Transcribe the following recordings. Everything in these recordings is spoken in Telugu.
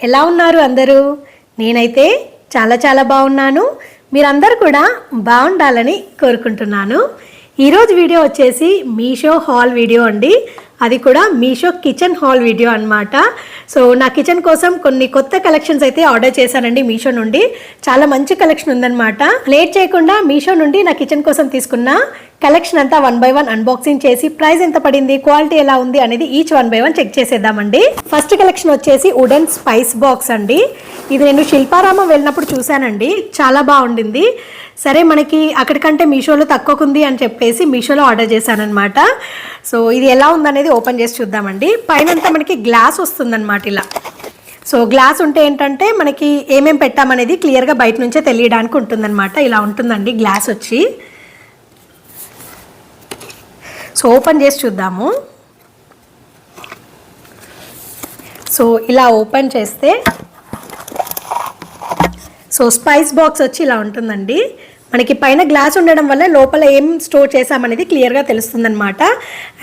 ఎలా ఉన్నారు అందరూ? నేనైతే చాలా బాగున్నాను. మీరందరూ కూడా బాగుండాలని కోరుకుంటున్నాను. ఈరోజు వీడియో వచ్చేసి మీషో హాల్ వీడియో అండి. అది కూడా మీషో కిచెన్ హాల్ వీడియో అన్నమాట. సో నా కిచెన్ కోసం కొన్ని కొత్త కలెక్షన్స్ అయితే ఆర్డర్ చేశానండి మీషో నుండి. చాలా మంచి కలెక్షన్ ఉందన్నమాట. లేట్ చేయకుండా మీషో నుండి నా కిచెన్ కోసం తీసుకున్న కలెక్షన్ అంతా 1 by 1 అన్బాక్సింగ్ చేసి ప్రైస్ ఎంత పడింది, క్వాలిటీ ఎలా ఉంది అనేది ఈచ్ 1 by 1 చెక్ చేసేద్దామండి. ఫస్ట్ కలెక్షన్ వచ్చేసి వుడెన్ స్పైస్ బాక్స్ అండి. ఇది నేను శిల్పారామం వెళ్ళినప్పుడు చూశానండి, చాలా బాగుండింది. సరే మనకి అక్కడికంటే మీషోలో తక్కువకుంది అని చెప్పేసి మీషోలో ఆర్డర్ చేశానమాట. సో ఇది ఎలా ఉందనేది ఓపెన్ చేసి చూద్దామండి. పైనంతా మనకి గ్లాస్ వస్తుందన్నమాట ఇలా. సో గ్లాస్ ఉంటే ఏంటంటే మనకి ఏమేమి పెట్టామనేది క్లియర్గా బయట నుంచే తెలియడానికి ఉంటుందన్నమాట. ఇలా ఉంటుందండి గ్లాస్ వచ్చి. సో ఓపెన్ చేసి చూద్దాము. సో ఇలా ఓపెన్ చేస్తే సో స్పైస్ బాక్స్ వచ్చి ఇలా ఉంటుందండి. మనకి పైన గ్లాస్ ఉండడం వల్ల లోపల ఏం స్టోర్ చేసామనేది క్లియర్గా తెలుస్తుందన్నమాట.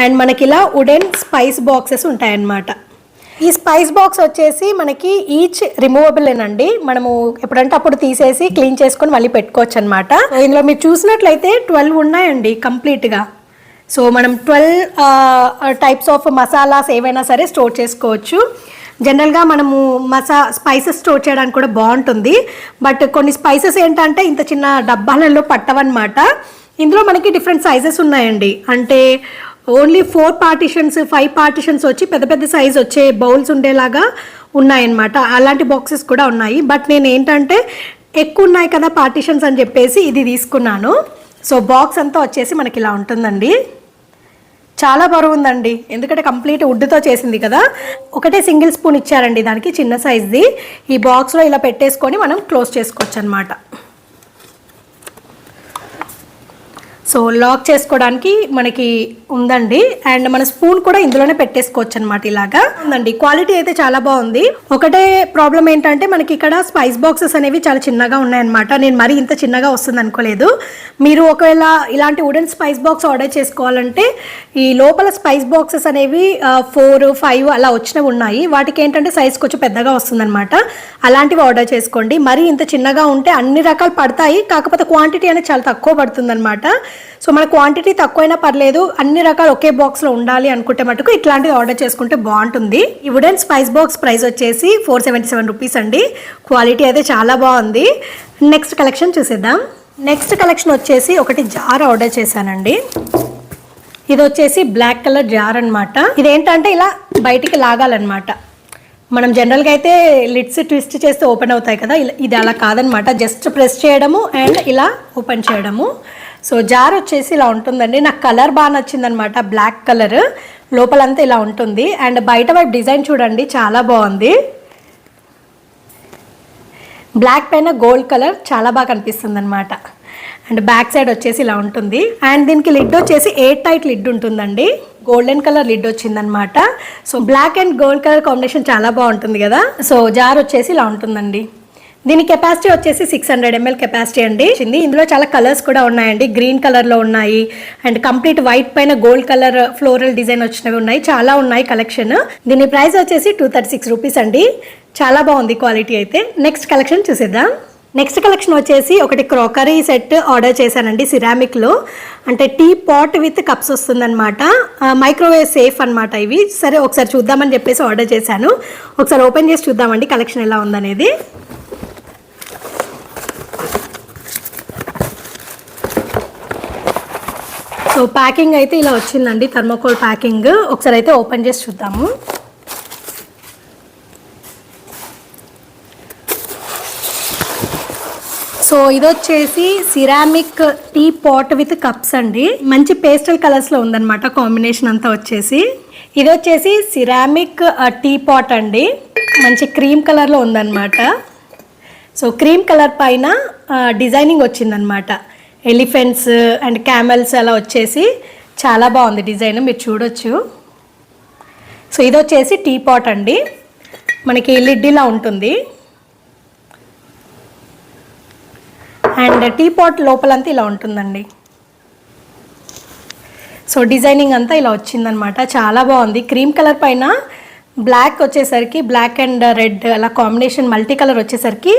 అండ్ మనకి ఇలా వుడెన్ స్పైస్ బాక్సెస్ ఉంటాయన్నమాట. ఈ స్పైస్ బాక్స్ వచ్చేసి మనకి ఈచ్ రిమూవబులేనండి. మనము ఎప్పుడంటే అప్పుడు తీసేసి క్లీన్ చేసుకొని మళ్ళీ పెట్టుకోవచ్చు అనమాట. ఇందులో మీరు చూసినట్లయితే 12 ఉన్నాయండి కంప్లీట్గా. సో మనం 12 టైప్స్ ఆఫ్ మసాలాస్ ఏవైనా సరే స్టోర్ చేసుకోవచ్చు. జనరల్గా మనము స్పైసెస్ స్టోర్ చేయడానికి కూడా బాగుంటుంది. బట్ కొన్ని స్పైసెస్ ఏంటంటే ఇంత చిన్న డబ్బాలలో పట్టవన్నమాట. ఇందులో మనకి డిఫరెంట్ సైజెస్ ఉన్నాయండి. అంటే ఓన్లీ 4 పార్టిషన్స్ 5 పార్టిషన్స్ వచ్చి పెద్ద సైజ్ వచ్చే బౌల్స్ ఉండేలాగా ఉన్నాయన్నమాట. అలాంటి బాక్సెస్ కూడా ఉన్నాయి. బట్ నేను ఏంటంటే ఎక్కువ ఉన్నాయి కదా పార్టిషన్స్ అని చెప్పేసి ఇది తీసుకున్నాను. సో బాక్స్ అంతా వచ్చేసి మనకి ఇలా ఉంటుందండి. చాలా బరువు ఉందండి, ఎందుకంటే కంప్లీట్ వుడ్తో చేసింది కదా. ఒకటే సింగిల్ స్పూన్ ఇచ్చారండి దానికి, చిన్న సైజ్ది. ఈ బాక్స్లో ఇలా పెట్టేసుకొని మనం క్లోజ్ చేసుకోవచ్చు అనమాట. సో లాక్ చేసుకోవడానికి మనకి ఉందండి. అండ్ మన స్పూన్ కూడా ఇందులోనే పెట్టేసుకోవచ్చు అనమాట. ఇలాగా ఉందండి. క్వాలిటీ అయితే చాలా బాగుంది. ఒకటే ప్రాబ్లం ఏంటంటే మనకి ఇక్కడ స్పైస్ బాక్సెస్ అనేవి చాలా చిన్నగా ఉన్నాయన్నమాట. నేను మరీ ఇంత చిన్నగా వస్తుంది అనుకోలేదు. మీరు ఒకవేళ ఇలాంటి వుడెన్ స్పైస్ బాక్స్ ఆర్డర్ చేసుకోవాలంటే ఈ లోపల స్పైస్ బాక్సెస్ అనేవి 4, 5 అలా వచ్చినవి ఉన్నాయి. వాటికి ఏంటంటే సైజ్ కొంచెం పెద్దగా వస్తుందన్నమాట. అలాంటివి ఆర్డర్ చేసుకోండి. మరీ ఇంత చిన్నగా ఉంటే అన్ని రకాలు పడతాయి, కాకపోతే క్వాంటిటీ అనేది చాలా తక్కువ పడుతుందన్నమాట. సో మన క్వాంటిటీ తక్కువైనా పర్లేదు, అన్ని రకాలు ఒకే బాక్స్లో ఉండాలి అనుకుంటే మటుకు ఇట్లాంటిది ఆర్డర్ చేసుకుంటే బాగుంటుంది. ఈ వుడెన్ స్పైస్ బాక్స్ ప్రైస్ వచ్చేసి 477 రూపీస్ అండి. క్వాలిటీ అయితే చాలా బాగుంది. నెక్స్ట్ కలెక్షన్ చూసేద్దాం. నెక్స్ట్ కలెక్షన్ వచ్చేసి ఒకటి జార్ ఆర్డర్ చేశానండి. ఇది వచ్చేసి బ్లాక్ కలర్ జార్ అనమాట. ఇదేంటంటే ఇలా బయటికి లాగాలన్నమాట. మనం జనరల్గా అయితే లిడ్స్ ట్విస్ట్ చేస్తే ఓపెన్ అవుతాయి కదా, ఇది అలా కాదనమాట. జస్ట్ ప్రెస్ చేయడము అండ్ ఇలా ఓపెన్ చేయడము. సో జార్ వచ్చేసి ఇలా ఉంటుందండి. నాకు కలర్ బాగా నచ్చిందనమాట, బ్లాక్ కలర్. లోపలంతా ఇలా ఉంటుంది. అండ్ బయట వైపు డిజైన్ చూడండి, చాలా బాగుంది. బ్లాక్ పైన గోల్డ్ కలర్ చాలా బాగా కనిపిస్తుంది అనమాట. అండ్ బ్యాక్ సైడ్ వచ్చేసి ఇలా ఉంటుంది. అండ్ దీనికి లిడ్ వచ్చేసి 8 టైట్ లిడ్ ఉంటుందండి. గోల్డెన్ కలర్ లిడ్ వచ్చిందనమాట. So black and gold colour combination చాలా బాగుంటుంది కదా. సో జార్ వచ్చేసి ఇలా ఉంటుందండి. దీని కెపాసిటీ వచ్చేసి 600 ml కెపాసిటీ అండి. ఇందులో చాలా కలర్స్ కూడా ఉన్నాయండి. గ్రీన్ కలర్లో ఉన్నాయి అండ్ కంప్లీట్ వైట్ పైన గోల్డ్ కలర్ ఫ్లోరల్ డిజైన్ వచ్చినవి ఉన్నాయి. చాలా ఉన్నాయి కలెక్షన్. దీని ప్రైస్ వచ్చేసి 236 రూపీస్ అండి. చాలా బాగుంది క్వాలిటీ అయితే. నెక్స్ట్ కలెక్షన్ చూసేద్దాం. నెక్స్ట్ కలెక్షన్ వచ్చేసి ఒకటి క్రాకరీ సెట్ ఆర్డర్ చేశానండి సిరామిక్లో. అంటే టీ పాట్ విత్ కప్స్ వస్తుందన్నమాట. మైక్రోవేవ్ సేఫ్ అనమాట ఇవి. సరే ఒకసారి చూద్దామని చెప్పేసి ఆర్డర్ చేశాను. ఒకసారి ఓపెన్ చేసి చూద్దామండి కలెక్షన్ ఎలా ఉందనేది. సో ప్యాకింగ్ అయితే ఇలా వచ్చిందండి, థర్మోకోల్ ప్యాకింగ్. ఒకసారి అయితే ఓపెన్ చేసి చూద్దాము. సో ఇది వచ్చేసి ceramic tea pot with cups అండి. మంచి పేస్టల్ కలర్స్లో ఉందన్నమాట కాంబినేషన్ అంతా వచ్చేసి. ఇది వచ్చేసి సిరామిక్ టీ పాట్ అండి. మంచి క్రీమ్ కలర్లో ఉందన్నమాట. సో క్రీమ్ కలర్ పైన డిజైనింగ్ వచ్చిందనమాట. ఎలిఫెంట్స్ అండ్ క్యామెల్స్ అలా వచ్చేసి చాలా బాగుంది డిజైన్, మీరు చూడొచ్చు. సో ఇది వచ్చేసి టీ పాట్ అండి. మనకి లిడ్ ఇలా ఉంటుంది. అండ్ టీ పాట్ లోపలంతా ఇలా ఉంటుందండి. సో డిజైనింగ్ అంతా ఇలా వచ్చిందనమాట. చాలా బాగుంది. క్రీమ్ కలర్ పైన బ్లాక్ వచ్చేసరికి బ్లాక్ అండ్ రెడ్ అలా కాంబినేషన్ మల్టీ కలర్ వచ్చేసరికి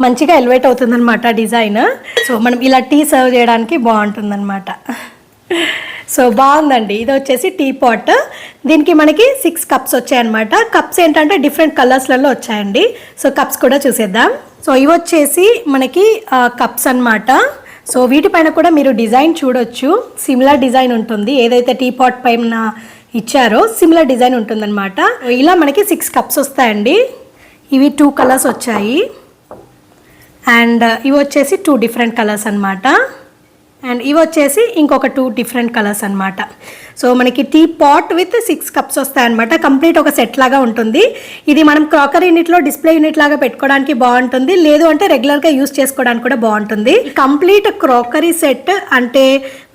మంచిగా ఎలివేట్ అవుతుందన్నమాట డిజైన్. సో మనం ఇలా టీ సర్వ్ చేయడానికి బాగుంటుందన్నమాట. సో బాగుందండి. ఇది వచ్చేసి టీ పాట్. దీనికి మనకి 6 కప్స్ వచ్చాయన్నమాట. కప్స్ ఏంటంటే డిఫరెంట్ కలర్స్లలో వచ్చాయండి. సో కప్స్ కూడా చూసేద్దాం. సో ఇవి వచ్చేసి మనకి కప్స్ అన్నమాట. సో వీటిపైన కూడా మీరు డిజైన్ చూడొచ్చు. సిమిలర్ డిజైన్ ఉంటుంది, ఏదైతే టీ పాట్ పైన ఇచ్చారో సిమిలర్ డిజైన్ ఉంటుందన్నమాట. ఇలా మనకి 6 కప్స్ వస్తాయండి. ఇవి 2 కలర్స్ వచ్చాయి అండ్ ఇవి వచ్చేసి 2 డిఫరెంట్ కలర్స్ అన్నమాట. అండ్ ఇవి వచ్చేసి ఇంకొక 2 డిఫరెంట్ కలర్స్ అనమాట. సో మనకి టీ పాట్ విత్ 6 కప్స్ వస్తాయన్నమాట. కంప్లీట్ ఒక సెట్ లాగా ఉంటుంది. ఇది మనం క్రాకరీ యూనిట్లో డిస్ప్లే యూనిట్ లాగా పెట్టుకోవడానికి బాగుంటుంది, లేదు అంటే రెగ్యులర్గా యూస్ చేసుకోవడానికి కూడా బాగుంటుంది. కంప్లీట్ క్రాకరీ సెట్ అంటే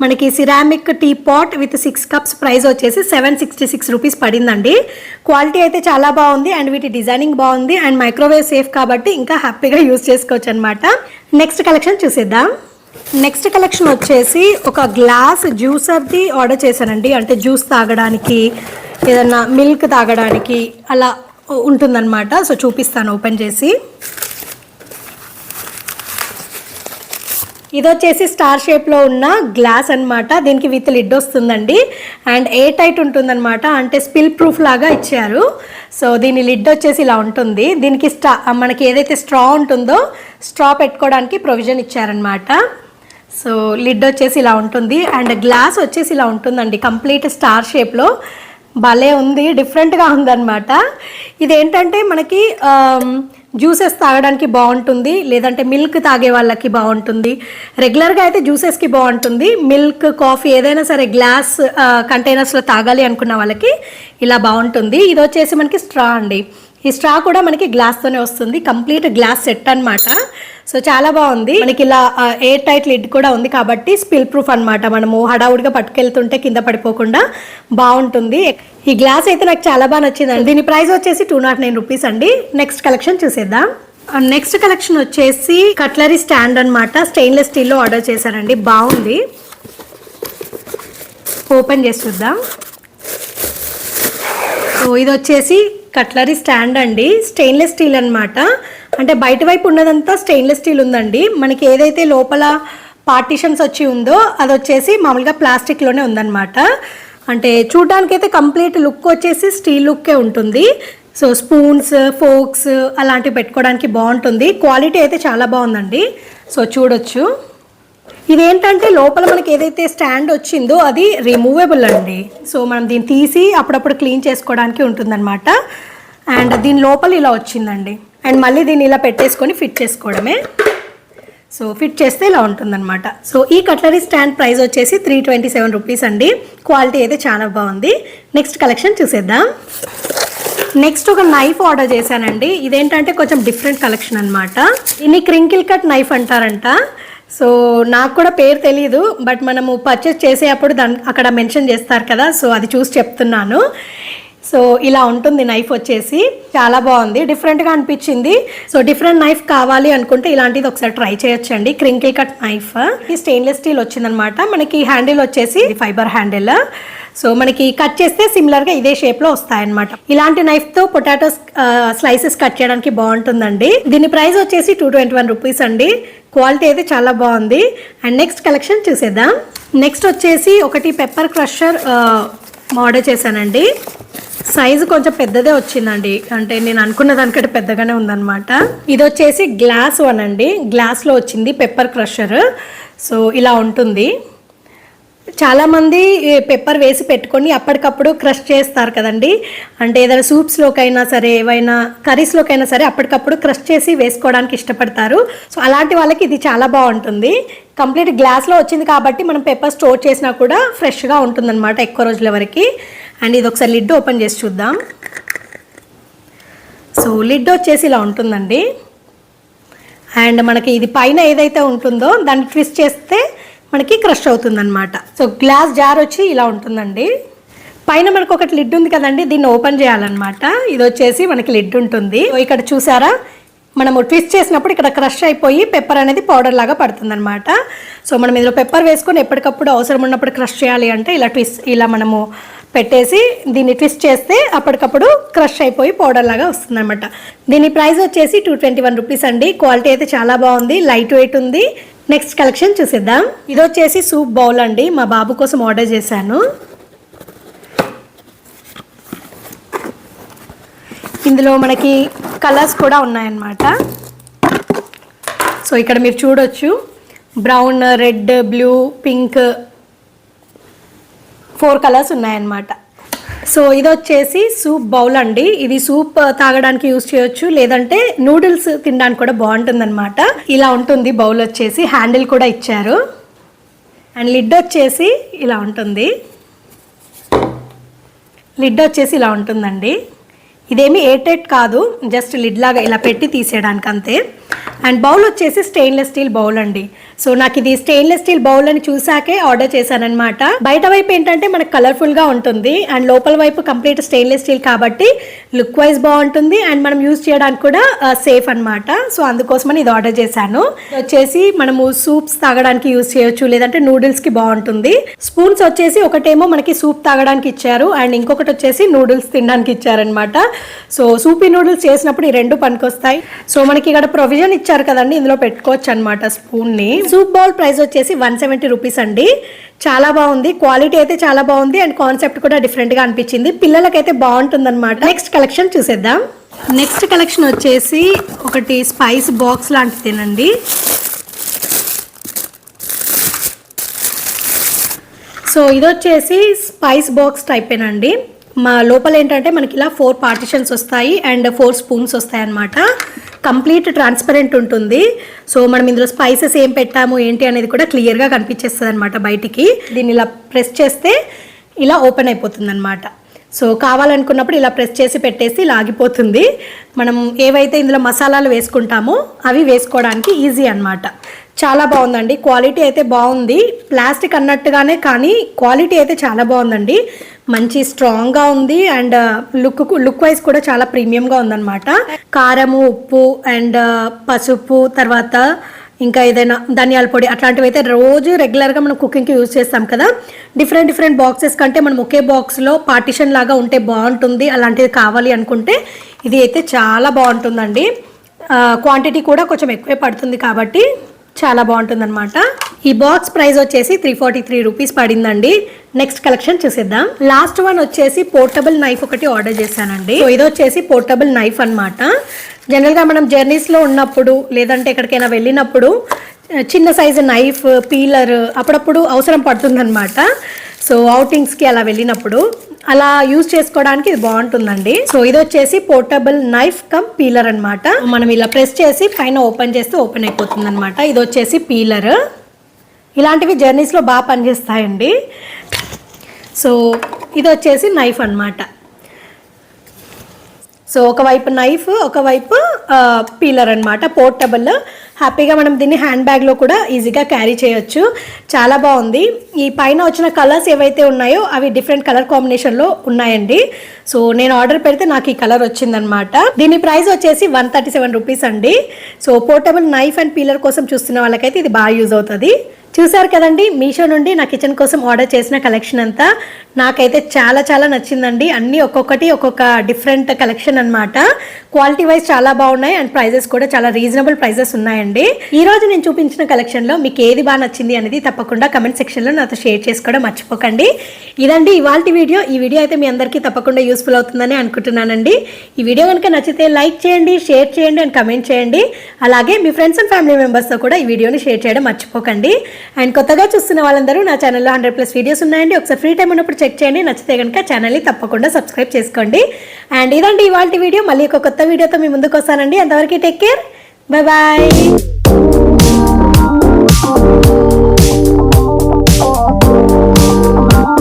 మనకి ceramic tea pot with 6 cups price వచ్చేసి 766 రూపీస్ పడిందండి. క్వాలిటీ అయితే చాలా బాగుంది అండ్ వీటి డిజైనింగ్ బాగుంది అండ్ మైక్రోవేవ్ సేఫ్ కాబట్టి ఇంకా హ్యాపీగా యూస్ చేసుకోవచ్చు అనమాట. నెక్స్ట్ కలెక్షన్ చూసేద్దాం. నెక్స్ట్ కలెక్షన్ వచ్చేసి ఒక గ్లాస్ జ్యూసర్ది ఆర్డర్ చేశానండి. అంటే జ్యూస్ తాగడానికి, ఏదన్నా మిల్క్ తాగడానికి అలా ఉంటుందన్నమాట. సో చూపిస్తాను ఓపెన్ చేసి. ఇది వచ్చేసి స్టార్ షేప్లో ఉన్న గ్లాస్ అన్నమాట. దీనికి విత్ లిడ్ వస్తుందండి అండ్ ఎయిర్ టైట్ ఉంటుందన్నమాట. అంటే స్పిల్ ప్రూఫ్ లాగా ఇచ్చారు. సో దీని లిడ్ వచ్చేసి ఇలా ఉంటుంది. దీనికి మనకి ఏదైతే స్ట్రా ఉంటుందో స్ట్రా పెట్టుకోవడానికి ప్రొవిజన్ ఇచ్చారనమాట. సో లిడ్ వచ్చేసి ఇలా ఉంటుంది అండ్ గ్లాస్ వచ్చేసి ఇలా ఉంటుందండి. కంప్లీట్ స్టార్ షేప్లో భలే ఉంది, డిఫరెంట్గా ఉందన్నమాట. ఇదేంటంటే మనకి జ్యూసెస్ తాగడానికి బాగుంటుంది, లేదంటే మిల్క్ తాగే వాళ్ళకి బాగుంటుంది. రెగ్యులర్గా అయితే జ్యూసెస్కి బాగుంటుంది. మిల్క్, కాఫీ ఏదైనా సరే గ్లాస్ కంటైనర్స్లో తాగాలి అనుకున్న వాళ్ళకి ఇలా బాగుంటుంది. ఇది వచ్చేసి మనకి స్ట్రా అండి. ఈ స్ట్రా కూడా మనకి గ్లాస్తోనే వస్తుంది. కంప్లీట్ గ్లాస్ సెట్ అనమాట. సో చాలా బాగుంది. మనకి ఇలా ఎయిర్ టైట్ లిడ్ కూడా ఉంది కాబట్టి స్పిల్ ప్రూఫ్ అనమాట. మనము హడావుడిగా పట్టుకెళ్తుంటే కింద పడిపోకుండా బాగుంటుంది. ఈ గ్లాస్ అయితే నాకు చాలా బాగా నచ్చిందండి. దీని ప్రైస్ వచ్చేసి 209 రూపీస్ అండి. నెక్స్ట్ కలెక్షన్ చూసేద్దాం. నెక్స్ట్ కలెక్షన్ వచ్చేసి కట్లరీ స్టాండ్ అనమాట. స్టెయిన్లెస్ స్టీల్లో ఆర్డర్ చేశానండి. బాగుంది. ఓపెన్ చేసి చూద్దాం. సో ఇది వచ్చేసి కట్లరీ స్టాండ్ అండి. స్టెయిన్లెస్ స్టీల్ అనమాట. అంటే బయట వైపు ఉన్నదంతా స్టెయిన్లెస్ స్టీల్ ఉందండి. మనకి ఏదైతే లోపల పార్టీషన్స్ వచ్చి ఉందో అది వచ్చేసి మామూలుగా ప్లాస్టిక్లోనే ఉందన్నమాట. అంటే చూడడానికి అయితే కంప్లీట్ లుక్ వచ్చేసి స్టీల్ లుక్కే ఉంటుంది. సో స్పూన్స్, ఫోక్స్ అలాంటివి పెట్టుకోవడానికి బాగుంటుంది. క్వాలిటీ అయితే చాలా బాగుందండి. సో చూడొచ్చు. ఇదేంటంటే లోపల మనకి ఏదైతే స్టాండ్ వచ్చిందో అది రిమూవబుల్ అండి. సో మనం దీన్ని తీసి అప్పుడప్పుడు క్లీన్ చేసుకోవడానికి ఉంటుందన్నమాట. అండ్ దీని లోపల ఇలా వచ్చిందండి. అండ్ మళ్ళీ దీన్ని ఇలా పెట్టేసుకొని ఫిట్ చేసుకోవడమే. సో ఫిట్ చేస్తే ఇలా ఉంటుందన్నమాట. సో ఈ కట్లరీ స్టాండ్ ప్రైస్ వచ్చేసి 327 రూపీస్ అండి. క్వాలిటీ అయితే చాలా బాగుంది. నెక్స్ట్ కలెక్షన్ చూసేద్దాం. నెక్స్ట్ ఒక నైఫ్ ఆర్డర్ చేశానండి. ఇదేంటంటే కొంచెం డిఫరెంట్ కలెక్షన్ అనమాట. దీన్ని క్రింకిల్ కట్ నైఫ్ అంటారంట. సో నాకు కూడా పేరు తెలీదు, బట్ మనము పర్చేస్ చేసేటప్పుడు అక్కడ మెన్షన్ చేస్తారు కదా, సో అది చూసి చెప్తున్నాను. సో ఇలా ఉంటుంది నైఫ్ వచ్చేసి. చాలా బాగుంది, డిఫరెంట్గా అనిపించింది. సో డిఫరెంట్ నైఫ్ కావాలి అనుకుంటే ఇలాంటిది ఒకసారి ట్రై చేయొచ్చండి. Crinkle cut knife. ఈ స్టెయిన్లెస్ స్టీల్ వచ్చిందనమాట. మనకి హ్యాండిల్ వచ్చేసి ఫైబర్ హ్యాండిల్. సో మనకి కట్ చేస్తే సిమిలర్గా ఇదే షేప్లో వస్తాయన్నమాట. ఇలాంటి నైఫ్తో పొటాటోస్ స్లైసెస్ కట్ చేయడానికి బాగుంటుందండి. దీని ప్రైస్ వచ్చేసి 221 రూపీస్ అండి. క్వాలిటీ అయితే చాలా బాగుంది. అండ్ నెక్స్ట్ కలెక్షన్ చూసేద్దాం. నెక్స్ట్ వచ్చేసి ఒకటి పెప్పర్ క్రషర్ ఆర్డర్ చేశానండి. సైజు కొంచెం పెద్దదే వచ్చిందండి. అంటే నేను అనుకున్న దానికంటే పెద్దగానే ఉందన్నమాట. ఇది వచ్చేసి గ్లాస్ వన్ అండి. గ్లాస్లో వచ్చింది పెప్పర్ క్రషర్. సో ఇలా ఉంటుంది. చాలామంది పెప్పర్ వేసి పెట్టుకొని అప్పటికప్పుడు క్రష్ చేస్తారు కదండి. అంటే ఏదైనా సూప్స్లోకైనా సరే, ఏవైనా కర్రీస్లోకైనా సరే అప్పటికప్పుడు క్రష్ చేసి వేసుకోవడానికి ఇష్టపడతారు. సో అలాంటి వాళ్ళకి ఇది చాలా బాగుంటుంది. కంప్లీట్ గ్లాస్లో వచ్చింది కాబట్టి మనం పెప్పర్ స్టోర్ చేసినా కూడా ఫ్రెష్గా ఉంటుందన్నమాట ఎక్కువ రోజుల వరకు. అండ్ ఇది ఒకసారి లిడ్ ఓపెన్ చేసి చూద్దాం. సో లిడ్ వచ్చేసి ఇలా ఉంటుందండి. అండ్ మనకి ఇది పైన ఏదైతే ఉంటుందో దాన్ని ట్విస్ట్ చేస్తే మనకి క్రష్ అవుతుందన్నమాట. సో గ్లాస్ జార్ వచ్చి ఇలా ఉంటుందండి. పైన మనకు ఒకటి లిడ్ ఉంది కదండి, దీన్ని ఓపెన్ చేయాలన్నమాట. ఇది వచ్చేసి మనకి లిడ్ ఉంటుంది. ఇక్కడ చూసారా మనము ట్విస్ట్ చేసినప్పుడు ఇక్కడ క్రష్ అయిపోయి పెప్పర్ అనేది పౌడర్ లాగా పడుతుంది అనమాట. సో మనం ఇందులో పెప్పర్ వేసుకొని ఎప్పటికప్పుడు అవసరం ఉన్నప్పుడు క్రష్ చేయాలి అంటే ఇలా మనము పెట్టేసి దీన్ని ట్విస్ట్ చేస్తే అప్పటికప్పుడు క్రష్ అయిపోయి పౌడర్ లాగా వస్తుంది అనమాట. దీని ప్రైస్ వచ్చేసి 221 రూపీస్ అండి. క్వాలిటీ అయితే చాలా బాగుంది, లైట్ వెయిట్ ఉంది. నెక్స్ట్ కలెక్షన్ చూసేద్దాం. ఇది వచ్చేసి సూప్ బౌల్ అండి, మా బాబు కోసం ఆర్డర్ చేశాను. ఇందులో మనకి కలర్స్ కూడా ఉన్నాయన్నమాట. సో ఇక్కడ మీరు చూడొచ్చు, brown, red, blue, pink 4 colours ఉన్నాయన్నమాట. సో ఇది వచ్చేసి సూప్ బౌల్ అండి. ఇది సూప్ తాగడానికి యూజ్ చేయొచ్చు, లేదంటే నూడిల్స్ తినడానికి కూడా బాగుంటుందన్నమాట. ఇలా ఉంటుంది బౌల్ వచ్చేసి, హ్యాండిల్ కూడా ఇచ్చారు. అండ్ లిడ్ వచ్చేసి ఇలా ఉంటుంది. లిడ్ వచ్చేసి ఇలా ఉంటుందండి. ఇదేమి ఎయిర్ టైట్ కాదు, జస్ట్ లిడ్ లాగా ఇలా పెట్టి తీసేయడానికి అంతే. అండ్ బౌల్ వచ్చేసి స్టెయిన్లెస్ స్టీల్ బౌల్ అండి. సో నాకు ఇది స్టెయిన్లెస్ స్టీల్ బౌల్ అని చూసాకే ఆర్డర్ చేశానమాట. బయట వైపు ఏంటంటే మనకు కలర్ఫుల్గా ఉంటుంది, అండ్ లోపల వైపు కంప్లీట్ స్టెయిన్లెస్ స్టీల్ కాబట్టి లుక్ వైజ్ బాగుంటుంది, అండ్ మనం యూజ్ చేయడానికి కూడా సేఫ్ అనమాట. సో అందుకోసమని ఇది ఆర్డర్ చేశాను. వచ్చేసి మనము సూప్స్ తాగడానికి యూజ్ చేయొచ్చు, లేదంటే నూడిల్స్కి బాగుంటుంది. స్పూన్స్ వచ్చేసి ఒకటేమో మనకి సూప్ తాగడానికి ఇచ్చారు, అండ్ ఇంకొకటి వచ్చేసి నూడిల్స్ తినడానికి ఇచ్చారనమాట. సో సూపీ నూడిల్స్ చేసినప్పుడు ఈ రెండు పనికొస్తాయి. సో మనకి ఇక్కడ ప్రొవిజన్ ఇచ్చారు కదండి, ఇందులో పెట్టుకోవచ్చు అనమాట స్పూన్ని. సూప్ బౌల్ ప్రైస్ వచ్చేసి 170 రూపీస్ అండి. చాలా బాగుంది, క్వాలిటీ అయితే చాలా బాగుంది, అండ్ కాన్సెప్ట్ కూడా డిఫరెంట్గా అనిపించింది. పిల్లలకైతే బాగుంటుంది అనమాట. నెక్స్ట్ కలెక్షన్ చూసేద్దాం. నెక్స్ట్ కలెక్షన్ వచ్చేసి ఒకటి స్పైస్ బాక్స్ లాంటిదేనండి. సో ఇది వచ్చేసి స్పైస్ బాక్స్ టైపేనండి. మా లోపల ఏంటంటే మనకి ఇలా 4 పార్టిషన్స్ వస్తాయి, అండ్ 4 స్పూన్స్ వస్తాయి అన్నమాట. కంప్లీట్ ట్రాన్స్పరెంట్ ఉంటుంది. సో మనం ఇందులో స్పైసెస్ ఏం పెట్టాము ఏంటి అనేది కూడా క్లియర్గా కనిపించేస్తుంది అనమాట బయటికి. దీన్ని ఇలా ప్రెస్ చేస్తే ఇలా ఓపెన్ అయిపోతుంది అనమాట. సో కావాలనుకున్నప్పుడు ఇలా ప్రెస్ చేసి పెట్టేసి లాగిపోతుంది. మనం ఏవైతే ఇందులో మసాలాలు వేసుకుంటామో అవి వేసుకోవడానికి ఈజీ అనమాట. చాలా బాగుందండి, క్వాలిటీ అయితే బాగుంది. ప్లాస్టిక్ అన్నట్టుగానే కానీ క్వాలిటీ అయితే చాలా బాగుందండి. మంచి స్ట్రాంగ్గా ఉంది, అండ్ లుక్ వైజ్ కూడా చాలా ప్రీమియంగా ఉందన్నమాట. కారము, ఉప్పు, అండ్ పసుపు, తర్వాత ఇంకా ఏదైనా ధనియాల పొడి అట్లాంటివి అయితే రోజు రెగ్యులర్గా మనం కుకింగ్కి యూజ్ చేస్తాం కదా. డిఫరెంట్ బాక్సెస్ కంటే మనం ఒకే బాక్స్లో పార్టిషన్ లాగా ఉంటే బాగుంటుంది. అలాంటిది కావాలి అనుకుంటే ఇది అయితే చాలా బాగుంటుందండి. క్వాంటిటీ కూడా కొంచెం ఎక్కువే పడుతుంది కాబట్టి చాలా బాగుంటుంది అనమాట. ఈ బాక్స్ ప్రైస్ వచ్చేసి 343 రూపీస్ పడిందండి. నెక్స్ట్ కలెక్షన్ చూసేద్దాం. లాస్ట్ వన్ వచ్చేసి పోర్టబుల్ నైఫ్ ఒకటి ఆర్డర్ చేశానండి. సో ఇది వచ్చేసి పోర్టబుల్ నైఫ్ అనమాట. జనరల్గా మనం జర్నీస్లో ఉన్నప్పుడు, లేదంటే ఎక్కడికైనా వెళ్ళినప్పుడు చిన్న సైజు నైఫ్, పీలర్ అప్పుడప్పుడు అవసరం పడుతుందన్నమాట. సో అవుటింగ్స్కి అలా వెళ్ళినప్పుడు అలా యూజ్ చేసుకోవడానికి ఇది బాగుంటుందండి. సో ఇది వచ్చేసి పోర్టబుల్ నైఫ్ కమ్ పీలర్ అనమాట. మనం ఇలా ప్రెస్ చేసి పైన ఓపెన్ చేస్తే ఓపెన్ అయిపోతుంది అనమాట. ఇది వచ్చేసి పీలర్. ఇలాంటివి జర్నీస్లో బాగా పనిచేస్తాయండి. సో ఇది వచ్చేసి నైఫ్ అనమాట. సో ఒకవైపు నైఫ్, ఒకవైపు పీలర్ అనమాట. పోర్టబుల్, హ్యాపీగా మనం దీన్ని హ్యాండ్ బ్యాగ్లో కూడా ఈజీగా క్యారీ చేయొచ్చు. చాలా బాగుంది. ఈ పైన వచ్చిన కలర్స్ ఏవైతే ఉన్నాయో అవి డిఫరెంట్ కలర్ కాంబినేషన్లో ఉన్నాయండి. సో నేను ఆర్డర్ పెడితే నాకు ఈ కలర్ వచ్చిందనమాట. దీని ప్రైస్ వచ్చేసి 137 రూపీస్ అండి. So portable knife and peeler కోసం చూస్తున్న వాళ్ళకైతే ఇది బాగా యూజ్ అవుతుంది. చూసారు కదండి, మీషో నుండి నా కిచెన్ కోసం ఆర్డర్ చేసిన కలెక్షన్ అంతా నాకైతే చాలా నచ్చిందండి. అన్నీ ఒక్కొక్క డిఫరెంట్ కలెక్షన్ అనమాట. క్వాలిటీ వైజ్ చాలా బాగున్నాయి, అండ్ ప్రైజెస్ కూడా చాలా రీజనబుల్ ప్రైజెస్ ఉన్నాయండి. ఈ రోజు నేను చూపించిన కలెక్షన్లో మీకు ఏది బాగా నచ్చింది అనేది తప్పకుండా కమెంట్ సెక్షన్లో నాతో షేర్ చేసుకోవడం మర్చిపోకండి. ఇదండి ఇవాల్టి వీడియో. ఈ వీడియో అయితే మీ అందరికీ తప్పకుండా యూస్ఫుల్ అవుతుందని అనుకుంటున్నానండి. ఈ వీడియో కనుక నచ్చితే లైక్ చేయండి, షేర్ చేయండి, అండ్ కమెంట్ చేయండి. అలాగే మీ ఫ్రెండ్స్ అండ్ ఫ్యామిలీ మెంబర్స్తో కూడా ఈ వీడియోని షేర్ చేయడం మర్చిపోకండి. అండ్ కొత్తగా చూస్తున్న వాళ్ళందరూ నా ఛానల్లో 100+ వీడియోస్ ఉన్నాయండి. ఒకసారి ఫ్రీ టైం ఉన్నప్పుడు చెక్ చేయండి. నచ్చితే కనుక ఛానల్ని తప్పకుండా సబ్స్క్రైబ్ చేసుకోండి. అండ్ ఇదండి ఇవాల్టి వీడియో. మళ్ళీ ఒక కొత్త వీడియోతో మీ ముందుకు వస్తానండి. అంతవరకు టేక్ కేర్, బాయ్.